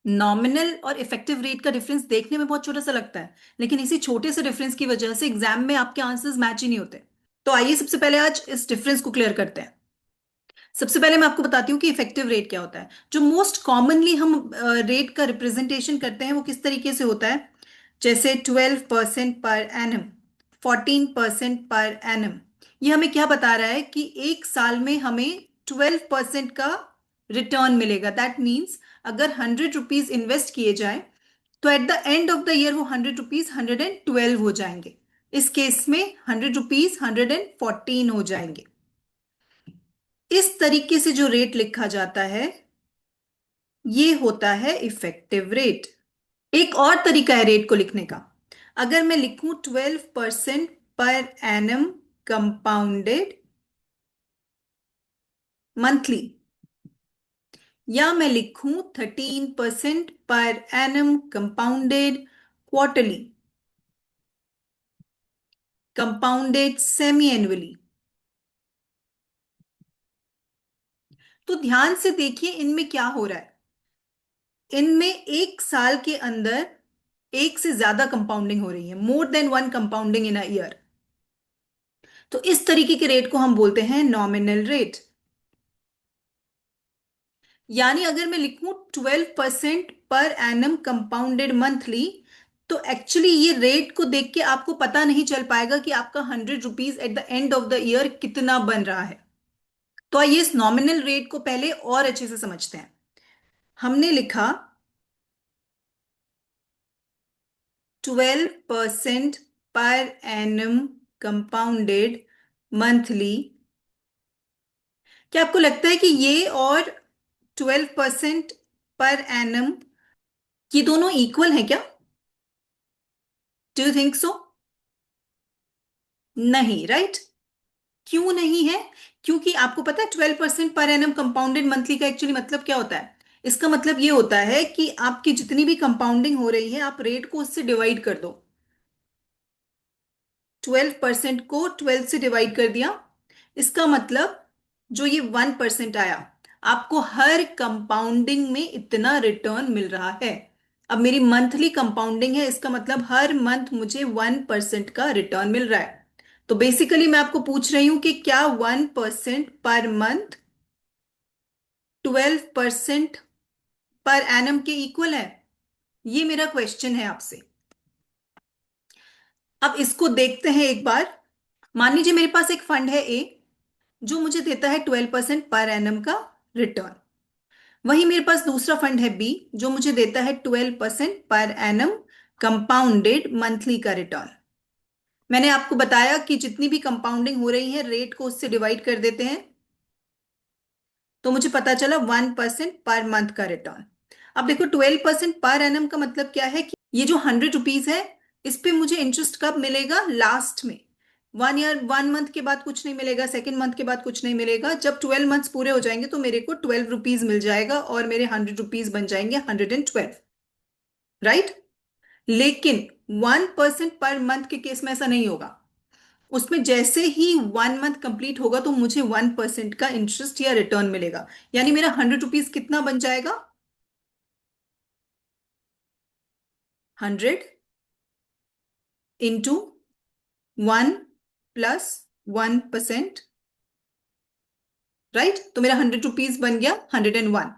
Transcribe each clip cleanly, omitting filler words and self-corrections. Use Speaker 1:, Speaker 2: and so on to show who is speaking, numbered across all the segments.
Speaker 1: Nominal और effective rate का difference देखने में बहुत छोटा सा लगता है, लेकिन इसी छोटे से डिफरेंस की वजह से एग्जाम में आपके आंसर्स मैच ही नहीं होते। तो आइए सबसे पहले आज इस डिफरेंस को क्लियर करते हैं। सबसे पहले मैं आपको बताती हूँ कि इफेक्टिव रेट क्या होता है। जो मोस्ट कॉमनली हम रेट का रिप्रेजेंटेशन करते हैं वो किस तरीके से होता है, जैसे 12% पर एनम, 14% पर एनम। ये हमें क्या बता रहा है कि एक साल में हमें 12% का रिटर्न मिलेगा। दैट मीन्स अगर 100 रुपीज इन्वेस्ट किए जाए तो at the end of the year वो 100 रुपीज 112 हो जाएंगे। इस केस में 100 रुपीज 114 हो जाएंगे। इस तरीके से जो रेट लिखा जाता है ये होता है इफेक्टिव रेट। एक और तरीका है रेट को लिखने का। अगर मैं लिखूं 12% पर एनम कंपाउंडेड मंथली, या मैं लिखूं 13% per annum compounded quarterly, compounded semi annually, तो ध्यान से देखिए इनमें क्या हो रहा है। इनमें एक साल के अंदर एक से ज्यादा कंपाउंडिंग हो रही है, more than one compounding in a year. तो इस तरीके के रेट को हम बोलते हैं नॉमिनल रेट। यानी अगर मैं लिखूं 12% पर एनम कंपाउंडेड मंथली, तो एक्चुअली ये रेट को देख के आपको पता नहीं चल पाएगा कि आपका 100 rupees at the end of the year कितना बन रहा है। तो आइए इस नॉमिनल रेट को पहले और अच्छे से समझते हैं। हमने लिखा 12% पर एनम कंपाउंडेड मंथली। क्या आपको लगता है कि ये और 12% पर एनम, ये दोनों इक्वल है क्या? Do you think so? नहीं, राइट? क्यों नहीं है? क्योंकि आपको पता है 12% पर एनम कंपाउंडेड मंथली का एक्चुअली मतलब क्या होता है। इसका मतलब ये होता है कि आपकी जितनी भी कंपाउंडिंग हो रही है आप रेट को उससे डिवाइड कर दो। 12% को 12 से डिवाइड कर दिया, इसका मतलब जो ये 1% आया, आपको हर कंपाउंडिंग में इतना रिटर्न मिल रहा है। अब मेरी मंथली कंपाउंडिंग है, इसका मतलब हर मंथ मुझे 1% का रिटर्न मिल रहा है। तो बेसिकली मैं आपको पूछ रही हूं कि क्या 1% पर मंथ 12% पर एनम के इक्वल है? ये मेरा क्वेश्चन है आपसे। अब इसको देखते हैं एक बार। मान लीजिए मेरे पास एक फंड है ए, जो मुझे देता है 12% पर एनम का रिटर्न। वहीं मेरे पास दूसरा फंड है बी, जो मुझे देता है 12% पर एनम कंपाउंडेड मंथली का रिटर्न। मैंने आपको बताया कि जितनी भी कंपाउंडिंग हो रही है रेट को उससे डिवाइड कर देते हैं, तो मुझे पता चला 1% पर मंथ का रिटर्न। अब देखो 12% पर एनम का मतलब क्या है कि ये जो 100 रुपीज है, इस पे मुझे इंटरेस्ट कब मिलेगा? लास्ट में। 1 ईयर, 1 मंथ के बाद कुछ नहीं मिलेगा, सेकेंड मंथ के बाद कुछ नहीं मिलेगा। जब 12 मंथ्स पूरे हो जाएंगे तो मेरे को 12 रुपीज मिल जाएगा और मेरे 100 रुपीज बन जाएंगे 112, राइट? लेकिन 1% पर मंथ के केस में ऐसा नहीं होगा। उसमें जैसे ही 1 मंथ कंप्लीट होगा तो मुझे 1% का इंटरेस्ट या रिटर्न मिलेगा। यानी मेरा 100 रुपीज कितना बन जाएगा? 100 इंटू 1 प्लस 1%, राइट? तो मेरा 100 रुपीज बन गया 101।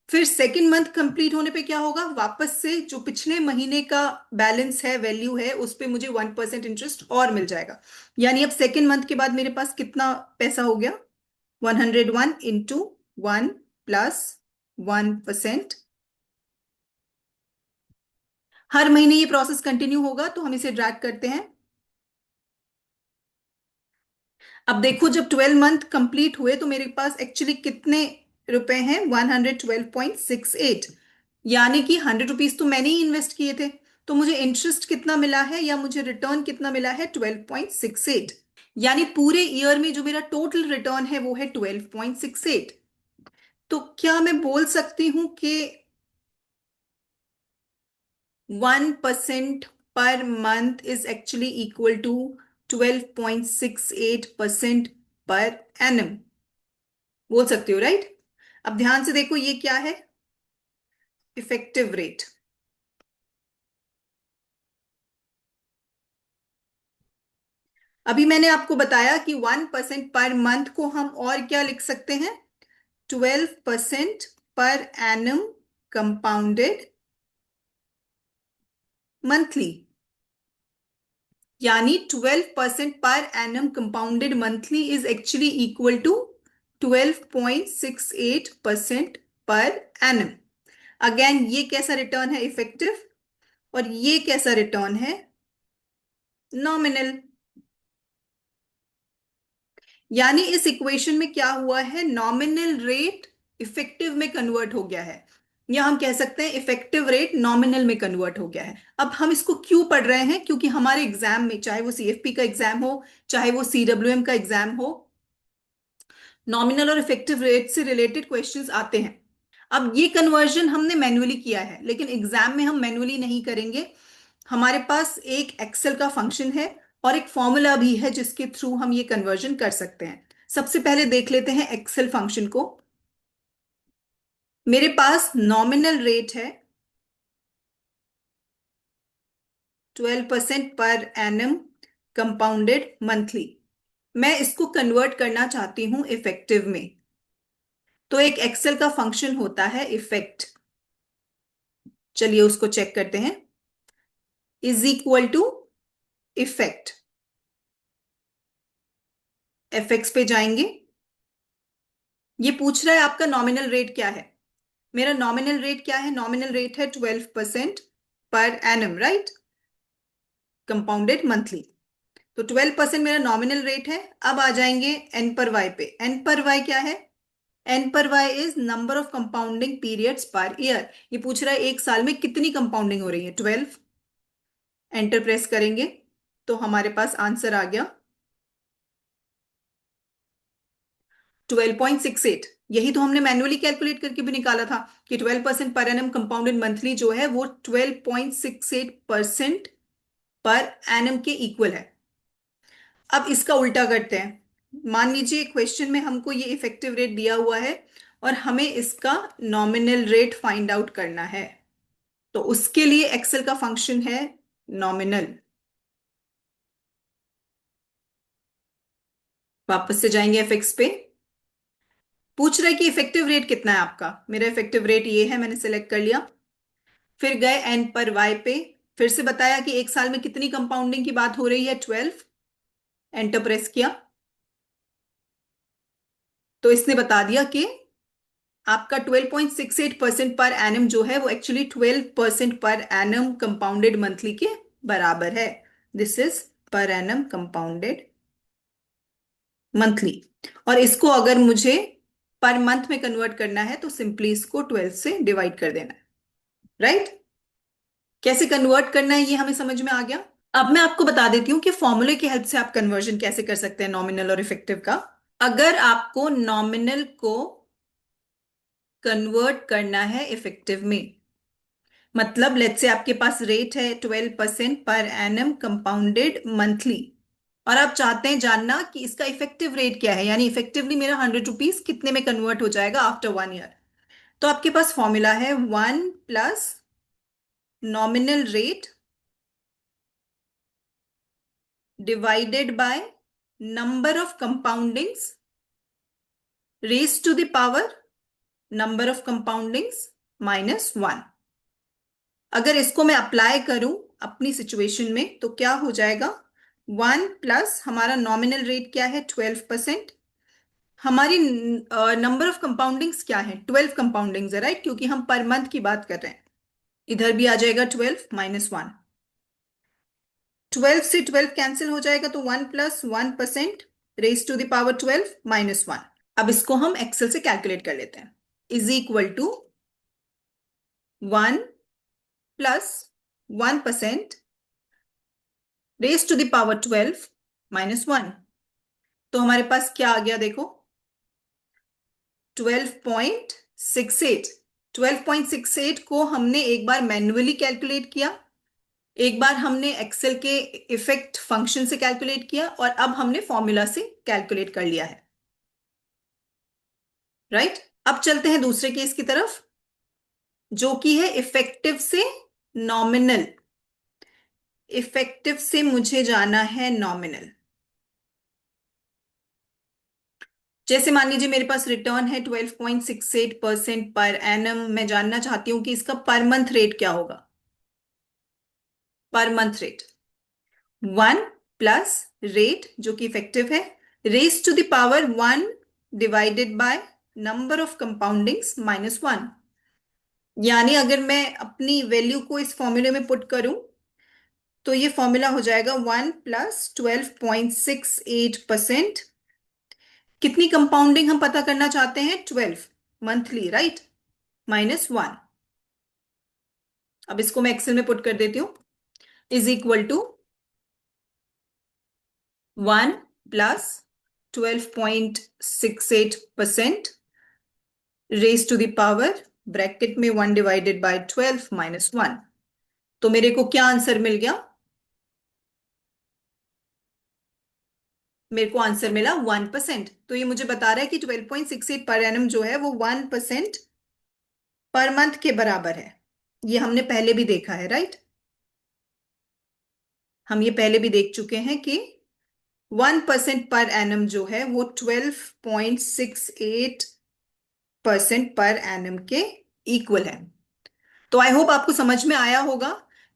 Speaker 1: फिर सेकेंड मंथ कंप्लीट होने पे क्या होगा? वापस से जो पिछले महीने का बैलेंस है, वैल्यू है, उस पे मुझे 1% इंटरेस्ट और मिल जाएगा। यानी अब सेकेंड मंथ के बाद मेरे पास कितना पैसा हो गया? 101 इंटू 1 प्लस 1%। हर महीने ये प्रोसेस कंटिन्यू होगा, तो हम इसे ड्रैग करते हैं। अब देखो जब 12 मंथ कंप्लीट हुए तो मेरे पास एक्चुअली कितने रुपए हैं? 112.68। यानी कि 100 रुपीज तो मैंने ही इन्वेस्ट किए थे, तो मुझे इंटरेस्ट कितना मिला है या मुझे रिटर्न कितना मिला है? 12.68। यानी पूरे ईयर में जो मेरा टोटल रिटर्न है वो है 12.68। तो क्या मैं बोल सकती हूं कि 1% per month is actually equal to 12.68% per annum? बोल सकते हो, राइट? अब ध्यान से देखो ये क्या है। Effective rate. अभी मैंने आपको बताया कि 1% पर मंथ को हम और क्या लिख सकते हैं, 12% पर एनम कंपाउंडेड मंथली, यानी 12% per annum compounded monthly is actually equal to 12.68% per annum. Again ये कैसा रिटर्न है, इफेक्टिव, और ये कैसा रिटर्न है, नॉमिनल। यानी इस इक्वेशन में क्या हुआ है, नॉमिनल रेट इफेक्टिव में कन्वर्ट हो गया है, या हम कह सकते हैं इफेक्टिव रेट नॉमिनल में कन्वर्ट हो गया है। अब हम इसको क्यों पढ़ रहे हैं, क्योंकि हमारे एग्जाम में, चाहे वो सीएफपी का एग्जाम हो, चाहे वो सीडब्ल्यूएम का एग्जाम हो, नॉमिनल और इफेक्टिव रेट से रिलेटेड क्वेश्चंस आते हैं। अब ये कन्वर्जन हमने मैन्युअली किया है, लेकिन एग्जाम में हम मैन्युअली नहीं करेंगे। हमारे पास एक एक्सेल का फंक्शन है और एक फॉर्मूला भी है जिसके थ्रू हम ये कन्वर्जन कर सकते हैं। सबसे पहले देख लेते हैं एक्सेल फंक्शन को। मेरे पास नॉमिनल रेट है 12% पर एनम कंपाउंडेड मंथली। मैं इसको कन्वर्ट करना चाहती हूं इफेक्टिव में। तो एक एक्सेल का फंक्शन होता है इफेक्ट, चलिए उसको चेक करते हैं। Is equal to effect, FX पे जाएंगे। ये पूछ रहा है आपका नॉमिनल रेट क्या है। मेरा नॉमिनल रेट क्या है, नॉमिनल रेट है 12% per annum, right, compounded monthly. तो 12% मेरा नॉमिनल रेट है। अब आ जाएंगे एन पर वाई पे। एन पर वाई क्या है, N per Y is number of compounding periods per year. ये पूछ रहा है एक साल में कितनी कंपाउंडिंग हो रही है, 12। एंटर प्रेस करेंगे तो हमारे पास आंसर आ गया 12.68। यही तो हमने मैन्युअली कैलकुलेट करके भी निकाला था कि 12% पर एनम कंपाउंडेड मंथली जो है वो 12.68% पर एनम के इक्वल है। अब इसका उल्टा करते हैं। मान लीजिए क्वेश्चन में हमको ये इफेक्टिव रेट दिया हुआ है और हमें इसका नॉमिनल रेट फाइंड आउट करना है। तो उसके लिए एक्सेल का फंक्शन है नॉमिनल। वापस से जाएंगे एफएक्स पे। पूछ रहा है कि इफेक्टिव रेट कितना है आपका। मेरा इफेक्टिव रेट ये है, मैंने सिलेक्ट कर लिया। फिर गए एन पर वाई पे, फिर से बताया कि एक साल में कितनी कंपाउंडिंग की बात हो रही है, 12। एंटर प्रेस किया तो इसने बता दिया कि आपका 12.68% पर एनम जो है वो actually 12% per annum compounded monthly के बराबर है। दिस इज पर एनम कंपाउंडेड मंथली। और इसको अगर मुझे पर मंथ में कन्वर्ट करना है तो सिंपली इसको 12 से डिवाइड कर देना है, राइट। कैसे कन्वर्ट करना है ये हमें समझ में आ गया। अब मैं आपको बता देती हूँ कि फॉर्मूले की हेल्प से आप कन्वर्जन कैसे कर सकते हैं नॉमिनल और इफेक्टिव का। अगर आपको नॉमिनल को कन्वर्ट करना है इफेक्टिव में, मतलब लेट्स से आपके पास रेट है 12% पर एनम कंपाउंडेड मंथली, और आप चाहते हैं जानना कि इसका इफेक्टिव रेट क्या है, यानी इफेक्टिवली मेरा 100 रुपीज कितने में कन्वर्ट हो जाएगा आफ्टर 1 ईयर। तो आपके पास फॉर्मूला है 1 + nominal rate divided by number of compoundings raise to the power number of compoundings -1। अगर इसको मैं अप्लाई करूं अपनी सिचुएशन में तो क्या हो जाएगा, 1 + हमारा नॉमिनल रेट क्या है 12%, हमारी नंबर ऑफ कंपाउंडिंग्स क्या है, 12 कंपाउंडिंग्स है, राइट, क्योंकि हम पर मंथ की बात कर रहे हैं। इधर भी आ जाएगा 12 -1। 12 से 12 कैंसिल हो जाएगा तो 1 + 1% रेज टू द पावर 12 -1। अब इसको हम एक्सेल से कैलकुलेट कर लेते हैं। Is equal to 1 + 1% raise to the power 12 -1। तो हमारे पास क्या आ गया देखो, 12.68। 12.68 को हमने एक बार मैन्युअली कैलकुलेट किया, एक बार हमने एक्सेल के इफेक्ट फंक्शन से कैलकुलेट किया, और अब हमने फॉर्मूला से कैलकुलेट कर लिया है, राइट। अब चलते हैं दूसरे केस की तरफ। जो कि है इफेक्टिव से नॉमिनल। इफेक्टिव से मुझे जाना है नॉमिनल। जैसे मान लीजिए मेरे पास रिटर्न है 12.68% पर एनम। मैं जानना चाहती हूं कि इसका पर मंथ रेट क्या होगा। पर मंथ रेट 1 प्लस रेट जो कि इफेक्टिव है, raise to the power 1 divided by number of compoundings -1। यानी अगर मैं अपनी वैल्यू को इस फॉर्मूले में पुट करूं तो ये फॉर्मूला हो जाएगा 1 प्लस 12.68%। कितनी कंपाउंडिंग हम पता करना चाहते हैं? 12 मंथली, राइट? -1। अब इसको मैं एक्सेल में पुट कर देती हूँ। Is equal to 1 plus 12.68% raise to the power bracket में 1 डिवाइडेड बाय 12 -1। तो मेरे को क्या आंसर मिल गया? मेरे को आंसर मिला 1%। तो ये मुझे बता रहा है कि 12.68 पर एनम जो है वो 1% पर मंथ के बराबर है। ये हमने पहले भी देखा है, राइट? हम ये पहले भी देख चुके हैं कि 1% पर एनम जो है वो 12.68% पर एनम के इक्वल है। तो आई होप आपको समझ में आया होगा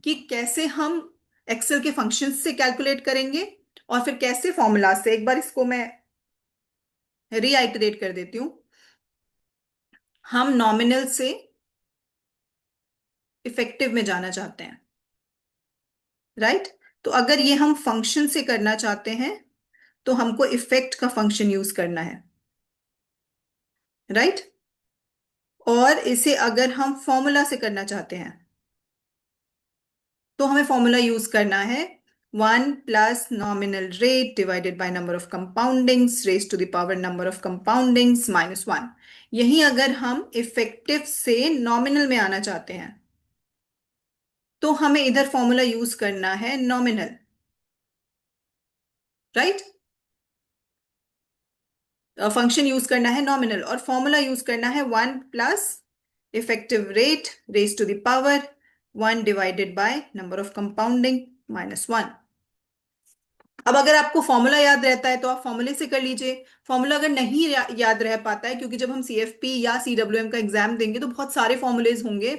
Speaker 1: कि कैसे हम एक्सेल के फंक्शंस से कैलकुलेट करेंगे और फिर कैसे फॉर्मूला से। एक बार इसको मैं रीआइटरेट कर देती हूँ। हम नॉमिनल से इफेक्टिव में जाना चाहते हैं, राइट? तो अगर ये हम फंक्शन से करना चाहते हैं तो हमको इफेक्ट का फंक्शन यूज करना है, राइट? और इसे अगर हम फॉर्मूला से करना चाहते हैं तो हमें फॉर्मूला यूज करना है 1 plus nominal rate divided by number of compoundings raise to the power number of compoundings -1। यही अगर हम इफेक्टिव से नॉमिनल में आना चाहते हैं तो हमें इधर फॉर्मूला यूज करना है नॉमिनल, राइट? फंक्शन यूज करना है नॉमिनल और फॉर्मूला यूज करना है 1 plus effective rate raise to the power 1 divided by number of compounding -1। अब अगर आपको फॉर्मूला याद रहता है तो आप फॉर्मूले से कर लीजिए। फॉर्मूला अगर नहीं याद रह पाता है, क्योंकि जब हम सीएफपी या सीडब्ल्यूएम का एग्जाम देंगे तो बहुत सारे फॉर्मूलेज होंगे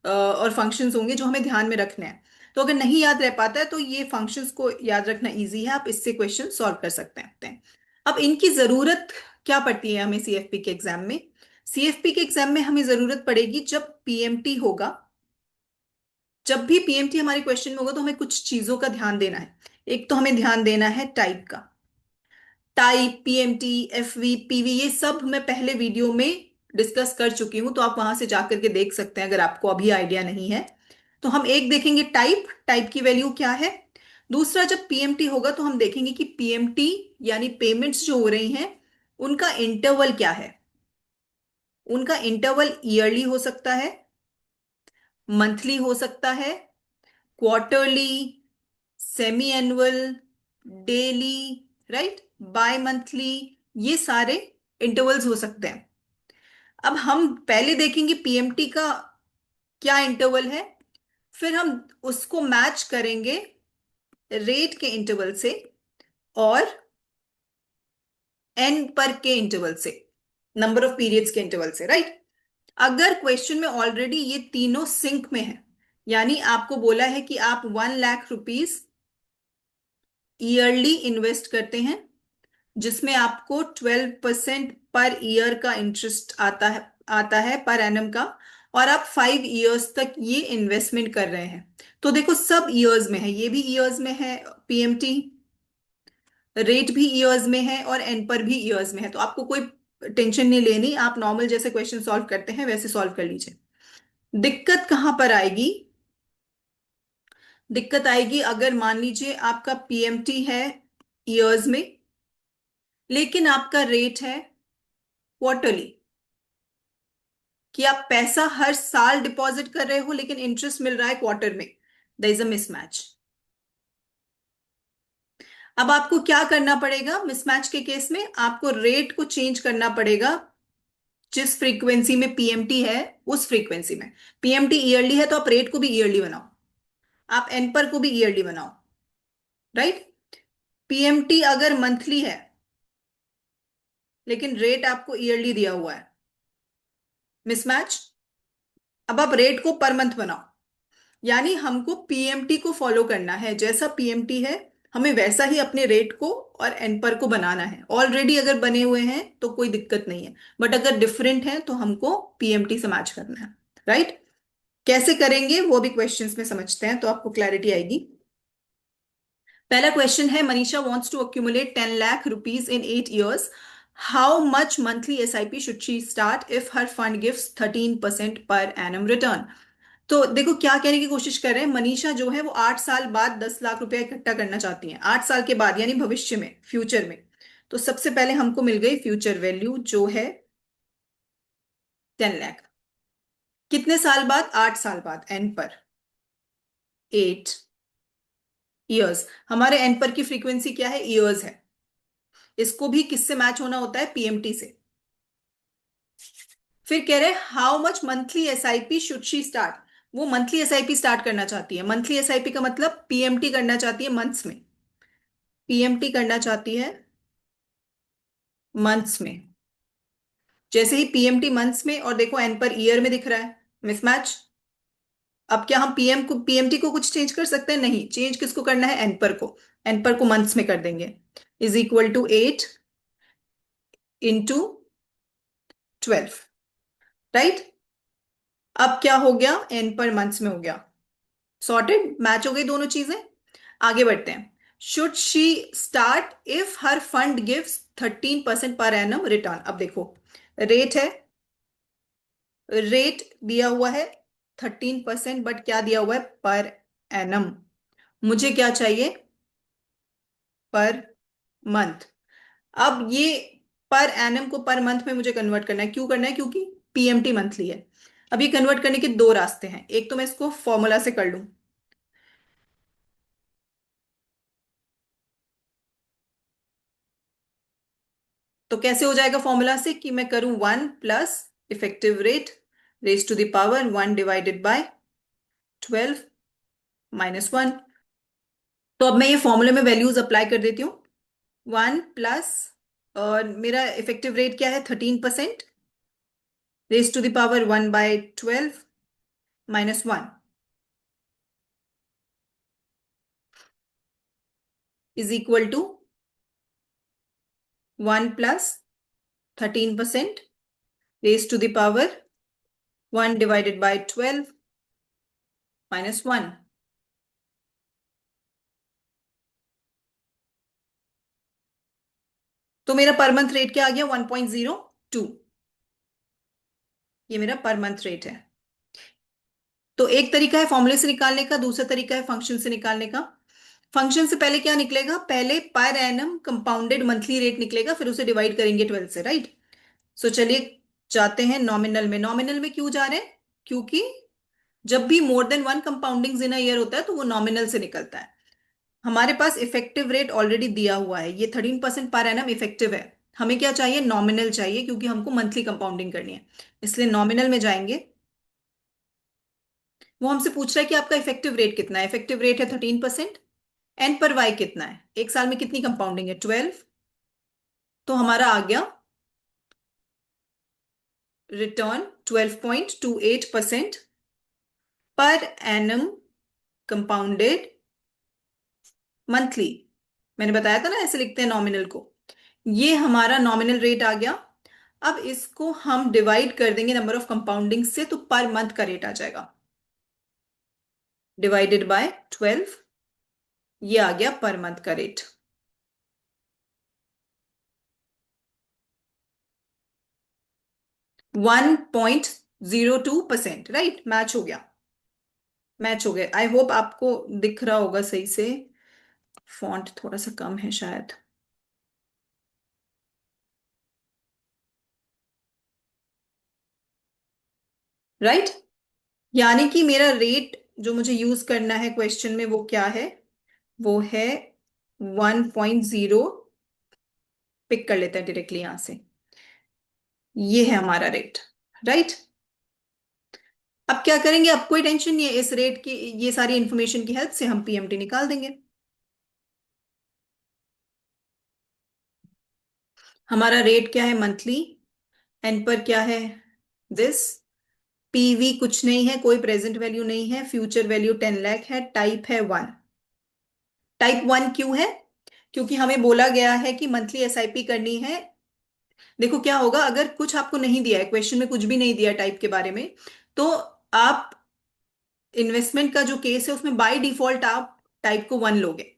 Speaker 1: और फंक्शंस होंगे जो हमें ध्यान में रखने हैं। तो अगर नहीं याद रह पाता है तो ये फंक्शंस को याद रखना इजी है, आप इससे क्वेश्चन सॉल्व कर सकते हैं। अब इनकी जरूरत क्या पड़ती है हमें सीएफपी के एग्जाम में? सीएफपी के एग्जाम में हमें जरूरत पड़ेगी जब पीएमटी होगा। जब भी पीएमटी हमारे क्वेश्चन में होगा तो हमें कुछ चीजों का ध्यान देना है। एक तो हमें ध्यान देना है टाइप का। टाइप, पीएमटी, एफवी, पीवी, ये सब मैं पहले वीडियो में डिस्कस कर चुकी हूं, तो आप वहां से जाकर के देख सकते हैं अगर आपको अभी आइडिया नहीं है। तो हम एक देखेंगे टाइप, टाइप की वैल्यू क्या है। दूसरा, जब पीएमटी होगा तो हम देखेंगे कि पीएमटी यानी पेमेंट्स जो हो रही हैं उनका इंटरवल क्या है। उनका इंटरवल ईयरली हो सकता है, मंथली हो सकता है, quarterly, semi annual, daily, right, bimonthly, ये सारे इंटरवल्स हो सकते हैं। अब हम पहले देखेंगे पीएमटी का क्या इंटरवल है, फिर हम उसको मैच करेंगे रेट के इंटरवल से और एन पर के इंटरवल से, नंबर ऑफ पीरियड्स के इंटरवल से, राइट? अगर क्वेश्चन में ऑलरेडी ये तीनों सिंक में है, यानी आपको बोला है कि आप 1 लाख रुपीज ईयरली इन्वेस्ट करते हैं जिसमें आपको 12% पर ईयर का इंटरेस्ट आता है पर एनम का, और आप 5 इयर्स तक ये इन्वेस्टमेंट कर रहे हैं। तो देखो सब ईयर्स में है, ये भी ईयर्स में है, पीएमटी रेट भी ईयर्स में है और एन पर भी ईयर्स में है। तो आपको कोई टेंशन नहीं लेनी, आप नॉर्मल जैसे क्वेश्चन सॉल्व करते हैं वैसे सॉल्व कर लीजिए। दिक्कत कहां पर आएगी? दिक्कत आएगी अगर मान लीजिए आपका पीएमटी है ईयर्स में लेकिन आपका रेट है क्वार्टरली, कि आप पैसा हर साल डिपॉजिट कर रहे हो लेकिन इंटरेस्ट मिल रहा है क्वार्टर में। There is a mismatch. अब आपको क्या करना पड़ेगा मिसमैच के केस में? आपको रेट को चेंज करना पड़ेगा जिस फ्रीक्वेंसी में पीएमटी है, उस फ्रीक्वेंसी में। पीएमटी ईयरली है तो आप रेट को भी ईयरली बनाओ, आप एन पर को भी ईयरली बनाओ, राइट। पीएमटी अगर मंथली है लेकिन रेट आपको ईयरली दिया हुआ है, मिसमैच। अब आप रेट को पर मंथ बनाओ, यानी हमको पीएमटी को फॉलो करना है, जैसा पीएमटी है हमें वैसा ही अपने रेट को और एन पर को बनाना है। ऑलरेडी अगर बने हुए हैं तो कोई दिक्कत नहीं है, बट अगर डिफरेंट है तो हमको पीएमटी से मैच करना है, राइट। कैसे करेंगे वो भी क्वेश्चंस में समझते हैं तो आपको क्लैरिटी आएगी। पहला क्वेश्चन है, Manisha wants to accumulate 10 lakh rupees in 8 years। How much monthly SIP should she start if her fund gives 13% per annum return. तो देखो क्या कहने की कोशिश कर रहे हैं, मनीषा जो है वो 8 साल बाद 10 लाख रुपया इकट्ठा करना चाहती हैं, 8 साल के बाद यानी भविष्य में, फ्यूचर में। तो सबसे पहले हमको मिल गई फ्यूचर वैल्यू जो है 10 लाख। कितने साल बाद? 8 साल बाद, एन पर 8 years। हमारे एन पर की फ्रीक्वेंसी क्या है? ईयर्स है। इसको भी किससे मैच होना होता है? पीएमटी से। फिर कह रहे हैं how much monthly SIP should she start. वो मंथली एसआईपी स्टार्ट करना चाहती है। मंथली एसआईपी का मतलब पीएमटी करना चाहती है मंथ्स में, पीएमटी करना चाहती है मंथ्स में। जैसे ही पीएमटी मंथ्स में और देखो एन पर ईयर में दिख रहा है, मिसमैच। अब क्या हम पीएमटी को कुछ चेंज कर सकते हैं? नहीं, चेंज किसको करना है? एन पर को। एन पर को मंथ्स में कर देंगे, is equal to 8 into 12, right. अब क्या हो गया? एन पर मंथ्स में हो गया, सॉर्टेड, मैच हो गई दोनों चीजें। आगे बढ़ते हैं। Should she start if her fund gives 13% per annum return. अब देखो रेट है, रेट दिया हुआ है 13%, बट क्या दिया हुआ है? Per annum. मुझे क्या चाहिए? Per month. अब ये पर एनम को पर मंथ में मुझे कन्वर्ट करना है। क्यों करना है? क्योंकि पीएमटी मंथली है। अब ये कन्वर्ट करने के दो रास्ते हैं, एक तो मैं इसको फॉर्मूला से कर लूं। तो कैसे हो जाएगा फॉर्मूला से? कि मैं करूं 1 + effective rate raise to the power 1/12 -1। तो अब मैं ये फॉर्मूले में वैल्यूज अप्लाई कर देती हूँ। 1 और मेरा इफेक्टिव रेट क्या है? 13%, raise to the power 1/12 -1 is equal to 1 + 13% raise to the power 1/12 -1। तो मेरा पर मंथ रेट क्या आ गया? 1.02। ये मेरा पर मंथ रेट है। तो एक तरीका है फॉर्मूले से निकालने का, दूसरा तरीका है फंक्शन से निकालने का। फंक्शन से पहले क्या निकलेगा? पहले पर एनम कंपाउंडेड मंथली रेट निकलेगा, फिर उसे डिवाइड करेंगे 12 से, राइट। सो चलिए जाते हैं नॉमिनल में। नॉमिनल में क्यों जा रहे हैं? क्योंकि जब भी more than one compounding in a year होता है तो वो नॉमिनल से निकलता है। हमारे पास इफेक्टिव रेट ऑलरेडी दिया हुआ है, ये 13% पर एनम इफेक्टिव है। हमें क्या चाहिए? नॉमिनल चाहिए, क्योंकि हमको मंथली कंपाउंडिंग करनी है। इसलिए नॉमिनल में जाएंगे। वो हमसे पूछ रहा है कि आपका इफेक्टिव रेट कितना है। इफेक्टिव रेट है 13%। एन पर वाई कितना है? एक साल में कितनी कंपाउंडिंग है? 12। तो हमारा आ गया रिटर्न 12.28% पर एनम कंपाउंडेड मंथली। मैंने बताया था ना ऐसे लिखते हैं नॉमिनल को। ये हमारा नॉमिनल रेट आ गया। अब इसको हम डिवाइड कर देंगे नंबर ऑफ कंपाउंडिंग से, तो पर मंथ का रेट आ जाएगा डिवाइडेड बाय 12। ये आ गया पर मंथ का रेट। 1.02%, राइट। मैच हो गया, मैच हो गया। आई होप आपको दिख रहा होगा सही से। फॉन्ट थोड़ा सा कम है शायद, राइट। यानी कि मेरा रेट जो मुझे यूज करना है क्वेश्चन में वो क्या है? वो है 1.0। पिक कर लेते हैं डायरेक्टली यहां से। ये है हमारा रेट। राइट। अब क्या करेंगे, अब कोई टेंशन नहीं है, इस रेट की, ये सारी इंफॉर्मेशन की हेल्प से हम पीएमटी निकाल देंगे। हमारा रेट क्या है, मंथली। एन पर क्या है, दिस। पीवी कुछ नहीं है, कोई प्रेजेंट वैल्यू नहीं है, फ्यूचर वैल्यू 10 लाख है, टाइप है वन। टाइप वन क्यों है, क्योंकि हमें बोला गया है कि मंथली एसआईपी करनी है। देखो क्या होगा, अगर कुछ आपको नहीं दिया है, क्वेश्चन में कुछ भी नहीं दिया टाइप के बारे में, तो आप इन्वेस्टमेंट का जो केस है उसमें बाय डिफॉल्ट आप टाइप को वन लोगे।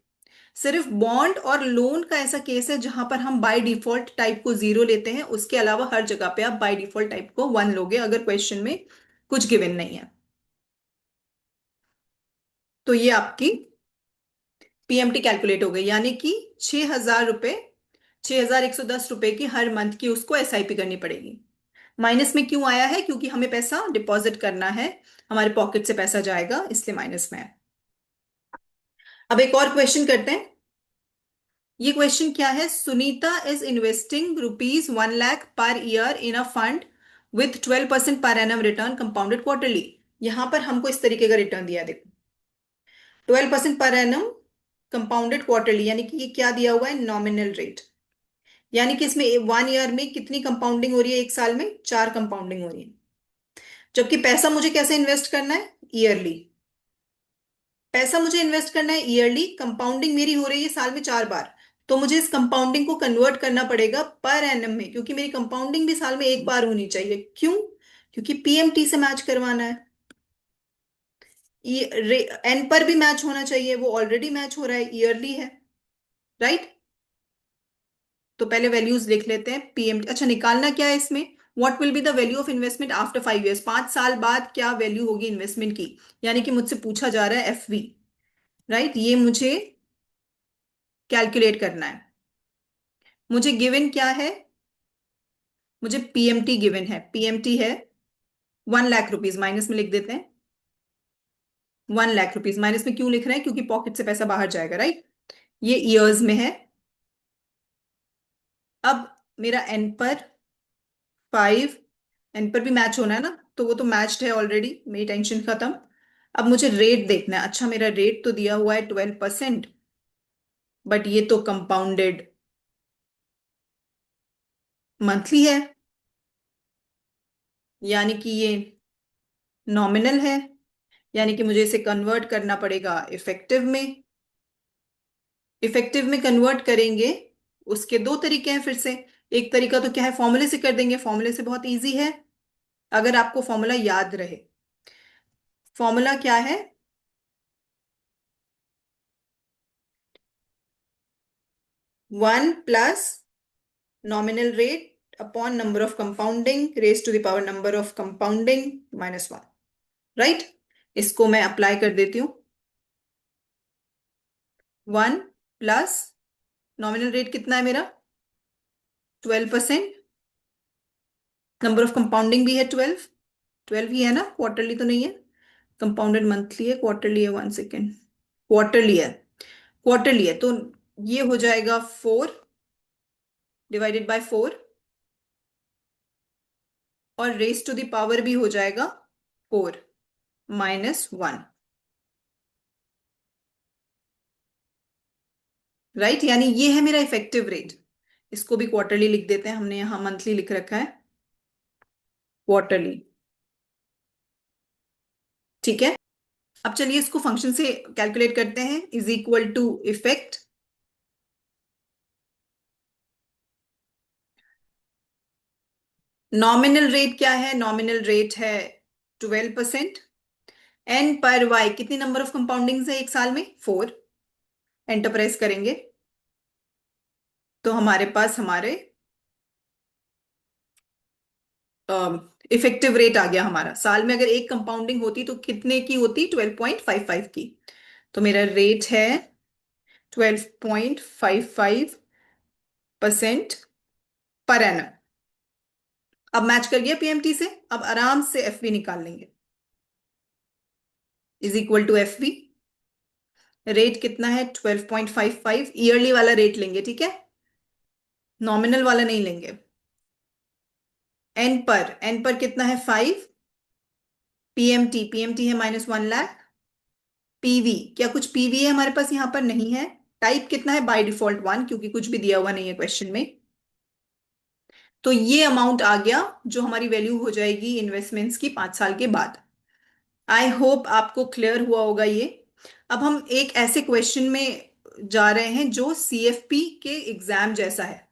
Speaker 1: सिर्फ बॉन्ड और लोन का ऐसा केस है जहां पर हम बाय डिफॉल्ट टाइप को जीरो लेते हैं, उसके अलावा हर जगह पे आप बाय डिफॉल्ट टाइप को वन लोगे अगर क्वेश्चन में कुछ गिवन नहीं है। तो ये आपकी पीएमटी कैलकुलेट हो गई, यानी कि 6,000 रुपये, 6,110 रुपए की हर मंथ की उसको एसआईपी करनी पड़ेगी। माइनस में क्यों आया है, क्योंकि हमें पैसा डिपॉजिट करना है, हमारे पॉकेट से पैसा जाएगा, इसलिए माइनस में है। अब एक और क्वेश्चन करते हैं। ये क्वेश्चन क्या है, Sunita is investing ₹1 lakh per year in a fund with 12% per annum return compounded quarterly. यहां पर हमको इस तरीके का रिटर्न दिया है, देखो 12% पर एनम कंपाउंडेड क्वार्टरली, यानी कि ये क्या दिया हुआ है, नॉमिनल रेट। यानी कि इसमें 1 ईयर में कितनी कंपाउंडिंग हो रही है, एक साल में 4 कंपाउंडिंग हो रही है। जबकि पैसा मुझे कैसे इन्वेस्ट करना है, ईयरली। पैसा मुझे इन्वेस्ट करना है ईयरली, कंपाउंडिंग मेरी हो रही है साल में 4 बार। तो मुझे इस कंपाउंडिंग को कन्वर्ट करना पड़ेगा पर एनम में, क्योंकि मेरी कंपाउंडिंग भी साल में एक बार होनी चाहिए। क्यों, क्योंकि पीएमटी से मैच करवाना है। एन पर भी मैच होना चाहिए, वो ऑलरेडी मैच हो रहा है, ईयरली है। राइट। तो पहले वैल्यूज लिख लेते हैं, पीएमटी। अच्छा, निकालना क्या है इसमें, what will be the value of investment after 5 years, 5 साल बाद क्या वैल्यू होगी इन्वेस्टमेंट की। यानी कि मुझसे पूछा जा रहा है एफवी। राइट, ये मुझे कैलकुलेट करना है। मुझे गिवन क्या है, मुझे पीएमटी गिवन है, पीएमटी है 1 लाख रुपीज, माइनस में लिख देते हैं। 1 लाख रुपीज माइनस में क्यों लिख रहे हैं, क्योंकि पॉकेट से पैसा बाहर जाएगा। राइट। ये ईयर्स में है। अब मेरा एन पर 5, एन पर भी मैच होना है ना, तो वो तो मैच्ड है ऑलरेडी, मेरी टेंशन खत्म। अब मुझे रेट देखना है। अच्छा, मेरा रेट तो दिया हुआ है 12%, बट ये तो कंपाउंडेड मंथली है, यानी कि ये नॉमिनल है, यानी कि मुझे इसे कन्वर्ट करना पड़ेगा इफेक्टिव में। इफेक्टिव में कन्वर्ट करेंगे, उसके दो तरीके हैं फिर से। एक तरीका तो क्या है, फॉर्मूले से कर देंगे, फॉर्मूले से बहुत इजी है, अगर आपको फॉर्मूला याद रहे। फॉर्मूला क्या है, 1 plus nominal rate upon number of compounding raise to the power number of compounding -1। Right. इसको मैं अप्लाई कर देती हूँ। 1 प्लस नॉमिनल रेट कितना है मेरा, 12%। नंबर ऑफ कंपाउंडिंग भी है 12, 12 ही है ना, क्वार्टरली तो नहीं है। कंपाउंडेड मंथली है, क्वार्टरली है, 1 सेकेंड, क्वार्टरली है। क्वार्टरली है तो ये हो जाएगा 4 डिवाइडेड बाय 4, और रेस टू द पावर भी हो जाएगा 4 -1। राइट, यानी ये है मेरा इफेक्टिव रेट। इसको भी क्वार्टरली लिख देते हैं, हमने यहां मंथली लिख रखा है, क्वार्टरली। ठीक है। अब चलिए इसको फंक्शन से कैलकुलेट करते हैं, is equal to effect. Nominal rate क्या है, नॉमिनल रेट है 12%। एन पर वाई, कितनी नंबर ऑफ कंपाउंडिंग्स है एक साल में, 4। एंटर प्रेस करेंगे तो हमारे पास हमारे इफेक्टिव रेट आ गया हमारा। साल में अगर एक कंपाउंडिंग होती तो कितने की होती, 12.55 की। तो मेरा रेट है 12.55% पर एनम। अब मैच कर गया पीएमटी से, अब आराम से एफबी निकाल लेंगे, इज इक्वल टू एफबी। रेट कितना है, 12.55, ईयरली वाला रेट लेंगे, ठीक है, नॉमिनल वाला नहीं लेंगे। एन पर कितना है 5। पीएमटी है -1 लाख। पीवी, क्या कुछ पीवी है हमारे पास? यहाँ पर नहीं है। टाइप कितना है? बाय डिफॉल्ट 1, क्योंकि कुछ भी दिया हुआ नहीं है क्वेश्चन में। तो ये अमाउंट आ गया जो हमारी वैल्यू हो जाएगी इन्वेस्टमेंट्स की 5 साल के बाद। आई होप आपको क्लियर हुआ होगा ये। अब हम एक ऐसे क्वेश्चन में जा रहे हैं जो सीएफपी के एग्जाम जैसा है।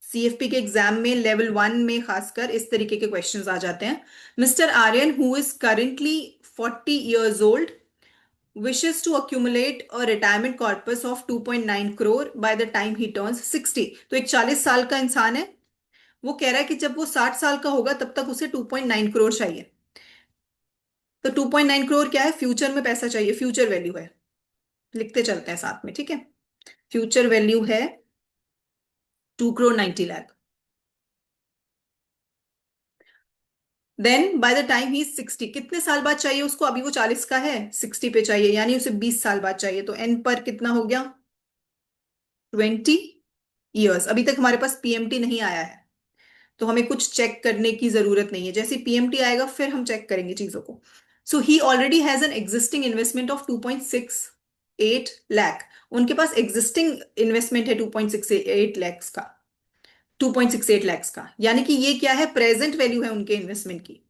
Speaker 1: सीएफपी के एग्जाम में लेवल 1 में खासकर इस तरीके के क्वेश्चंस आ जाते हैं। Mister Aryan who is currently 40 years old wishes to accumulate a retirement corpus of 2.9 crore by the time he turns 60। तो एक 40 साल का इंसान है। वो कह रहा है कि जब वो 60 साल का होगा तब तक उसे 2.9 करोड़ चाहिए। तो 2.9 करोड़ क्या है? फ्यूचर में पैसा चाहिए, फ्यूचर वैल्यू है। लिखते चलते हैं साथ में, ठीक है। फ्यूचर वैल्यू है 2 crore 90 lakh. Then by the time he 60, कितने साल बाद चाहिए उसको? अभी वो 40 का है, 60 पे चाहिए, यानी उसे 20 साल बाद चाहिए। तो एन पर कितना हो गया? 20 years। अभी तक हमारे पास पीएमटी नहीं आया है, तो हमें कुछ चेक करने की जरूरत नहीं है। जैसे पीएमटी आएगा फिर हम चेक करेंगे चीजों को। So he already has an existing investment of 2.68 lakh. उनके पास एग्जिस्टिंग इन्वेस्टमेंट है 2.68 लैक्स का। 2.68 लैक्स का, यानी कि ये क्या है? प्रेजेंट वैल्यू है उनके इन्वेस्टमेंट की।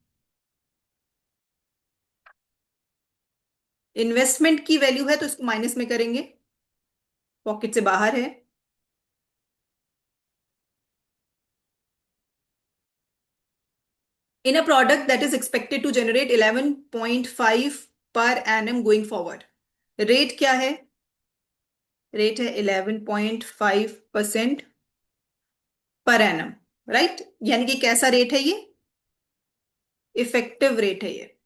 Speaker 1: इन्वेस्टमेंट की वैल्यू है तो इसको माइनस में करेंगे, पॉकेट से बाहर है। In a product that is expected to generate 11.5 per annum going forward. Rate क्या है? रेट है 11.5% पर एनम। राइट, यानी कि कैसा रेट है ये? इफेक्टिव रेट है ये।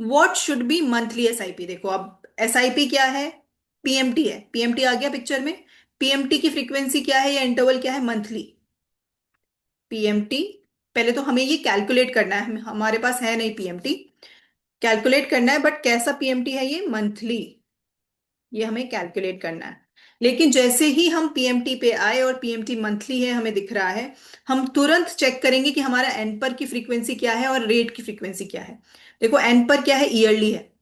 Speaker 1: What should be monthly SIP? देखो अब एसआईपी क्या है? पीएमटी है। पीएमटी आ गया पिक्चर में। पीएमटी की फ्रीक्वेंसी क्या है या इंटरवल क्या है? मंथली। पीएमटी, पहले तो हमें ये कैलकुलेट करना है, हमारे पास है नहीं पीएमटी। कैलकुलेट करना है, बट कैसा पीएमटी है ये? मंथली। ये हमें कैलकुलेट करना है। लेकिन जैसे ही हम पीएमटी पे आए और पीएमटी मंथली है हमें दिख रहा है, हम तुरंत चेक करेंगे कि हमारा एन पर की फ्रीक्वेंसी क्या है और रेट की फ्रीक्वेंसी क्या है। देखो एन पर क्या है? ईयरली है।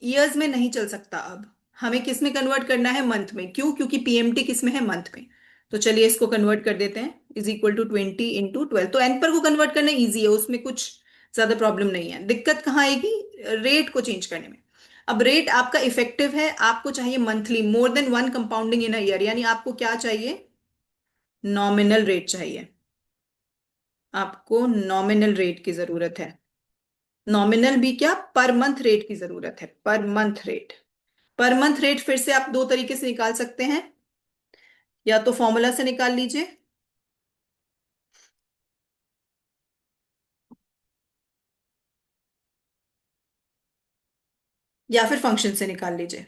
Speaker 1: ईयर्स में नहीं चल सकता। अब हमें किस में कन्वर्ट करना है? मंथ में। क्यों? क्योंकि पीएमटी किस में है? मंथ में। तो चलिए इसको कन्वर्ट कर देते हैं। Is equal to 20 × 12। तो एन पर को कन्वर्ट करना इजी है, उसमें कुछ ज्यादा प्रॉब्लम नहीं है। दिक्कत कहाँ आएगी? रेट को चेंज करने में। अब रेट आपका इफेक्टिव है, आपको चाहिए monthly, more than 1 compounding in a year, यानी आपको क्या चाहिए? नॉमिनल रेट चाहिए। आपको नॉमिनल रेट की जरूरत है। नॉमिनल भी क्या, पर मंथ रेट की जरूरत है। पर मंथ रेट। पर मंथ रेट फिर से आप दो तरीके से निकाल सकते हैं। या तो फॉर्मूला से निकाल लीजिए, या फिर फंक्शन से निकाल लीजिए।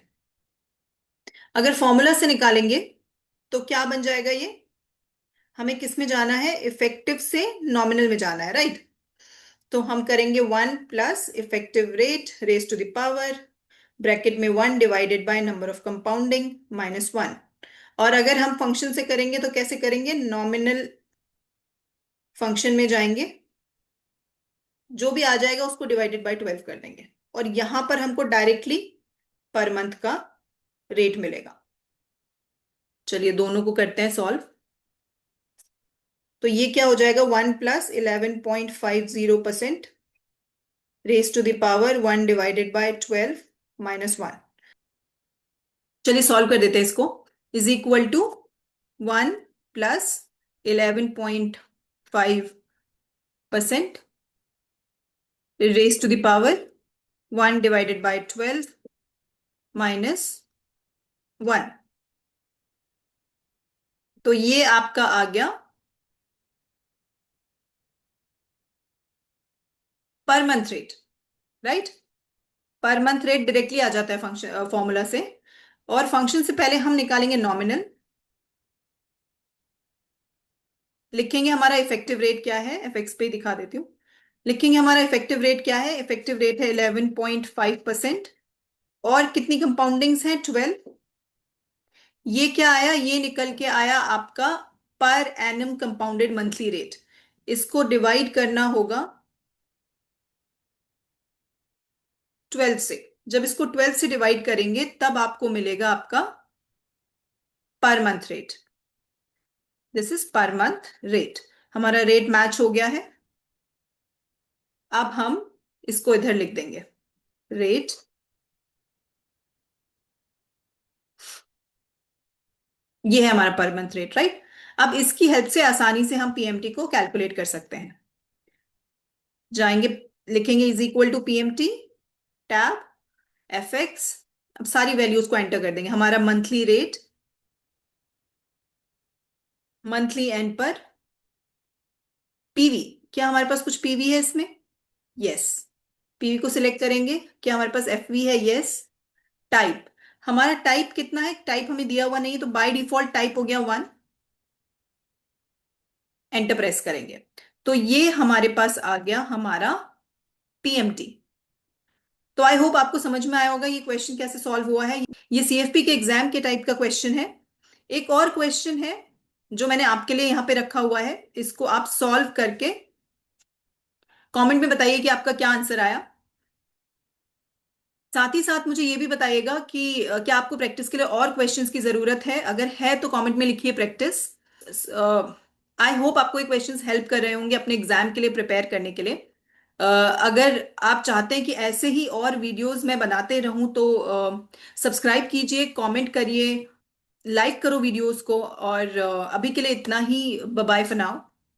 Speaker 1: अगर फॉर्मूला से निकालेंगे तो क्या बन जाएगा ये? हमें किस में जाना है? इफेक्टिव से नॉमिनल में जाना है, राइट। तो हम करेंगे 1 plus effective rate raise to the power, bracket में 1 divided by number of compounding -1। और अगर हम फंक्शन से करेंगे तो कैसे करेंगे? नॉमिनल फंक्शन में जाएंगे, जो भी आ जाएगा उसको डिवाइडेड बाय 12 कर देंगे, और यहां पर हमको डायरेक्टली पर मंथ का रेट मिलेगा। चलिए दोनों को करते हैं सॉल्व। तो ये क्या हो जाएगा? 1 + 11.50% raise to the power 1 divided by 12 -1। चलिए सॉल्व कर देते हैं इसको। Is equal to 1 + 11.5% raise to the power 1 divided by 12 -1। तो ये आपका आ गया per month rate, right. Per month rate directly आ जाता है फंक्शन फॉर्मूला से। और फंक्शन से पहले हम निकालेंगे नॉमिनल। लिखेंगे हमारा इफेक्टिव रेट क्या है, एफएक्स पे ही दिखा देती हूँ। लिखेंगे हमारा इफेक्टिव रेट क्या है? इफेक्टिव रेट है 11.5%। और कितनी कंपाउंडिंग्स हैं? 12। ये क्या आया? ये निकल के आया आपका पर एनम कंपाउंडेड मंथली रेट, इसको डिवाइड करना होगा 12 से। जब इसको 12 से डिवाइड करेंगे तब आपको मिलेगा आपका पर मंथ रेट। दिस इज पर मंथ रेट। हमारा रेट मैच हो गया है। अब हम इसको इधर लिख देंगे, रेट, ये है हमारा पर मंथ रेट, राइट। अब इसकी हेल्प से आसानी से हम पीएमटी को कैलकुलेट कर सकते हैं। जाएंगे, लिखेंगे is equal to PMT, tab, F X. अब सारी वैल्यूज को एंटर कर देंगे। हमारा मंथली रेट, मंथली एंड पर, पीवी, क्या हमारे पास कुछ पीवी है इसमें? यस। पीवी को सिलेक्ट करेंगे। क्या हमारे पास एफवी है? यस। टाइप, हमारा टाइप कितना है? टाइप हमें दिया हुआ नहीं है, तो बाय डिफॉल्ट टाइप हो गया 1। एंटर प्रेस करेंगे तो ये हमारे पास आ गया हमारा पीएमटी। तो आई होप आपको समझ में आया होगा ये क्वेश्चन कैसे सॉल्व हुआ है। ये सीएफपी के एग्जाम के टाइप का क्वेश्चन है। एक और क्वेश्चन है जो मैंने आपके लिए यहां पे रखा हुआ है, इसको आप सॉल्व करके कमेंट में बताइए कि आपका क्या आंसर आया। साथ ही साथ मुझे ये भी बताइएगा कि क्या आपको प्रैक्टिस के लिए और क्वेश्चंस की जरूरत है। अगर है तो कमेंट में लिखिए प्रैक्टिस। आई होप आपको ये क्वेश्चंस हेल्प कर रहे होंगे अपने एग्जाम के लिए प्रिपेयर करने के लिए। अगर आप चाहते हैं कि ऐसे ही और वीडियोस मैं बनाते रहूं तो सब्सक्राइब कीजिए, कमेंट करिए, लाइक करो वीडियोस को। और अभी के लिए इतना ही। Bye for now.